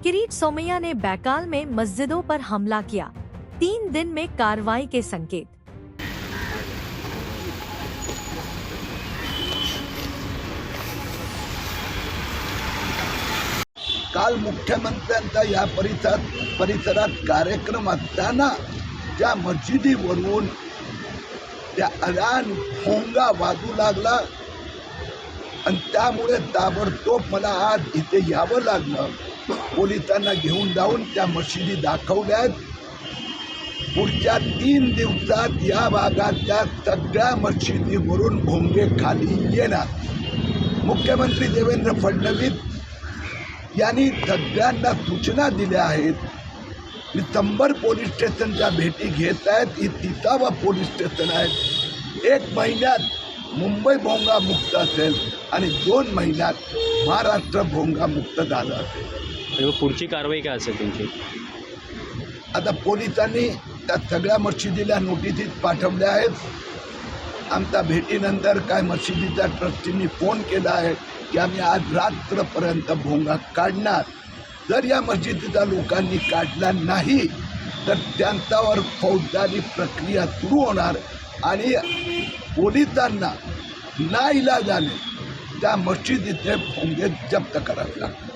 किरीट सोमैया ने बैकाल में मस्जिदों पर हमला किया, 3 दिन में कार्रवाई के संकेत। काल मुख्यमंत्र्यांचा या परिसरात कार्यक्रम असताना त्या मस्जिदीवरून त्या अजान भोंगा वाजू लागला आणि त्यामुळे ताबडतोब मला आज इथे यावं लागलं। पोलिसांना घेऊन जाऊन त्या मशिदी दाखवल्यात। पुढच्या 3 दिवसात या भागातल्या सगळ्या मशिदीवरून भोंगे खाली येणार। मुख्यमंत्री देवेंद्र फडणवीस यांनी सगळ्यांना सूचना दिल्या आहेत। नितंबर पोलीस स्टेशनच्या भेटी घेत आहेत। ही 30वा पोलीस स्टेशन आहे। 1 महिन्यात मुंबई भोंगा मुक्त असेल आणि 2 महिन्यात महाराष्ट्र भोंगा मुक्त झालं असेल। पुढची कारवाई काय असेल तुमची? आता पोलिसांनी त्या सगळ्या मशिदीला नोटिस पाठवल्या आहेत। आमच्या भेटीनंतर काय मशिदीच्या ट्रस्टींनी फोन केला आहे की आम्ही आज रात्रपर्यंत भोंगा काढणार। जर या मस्जिदीच्या लोकांनी काढला नाही तर त्यांच्यावर फौजदारी प्रक्रिया सुरू होणार आणि पोलिसांना नाईलाजाने त्या मस्जिदीचे भोंगे जप्त करावे लागतात।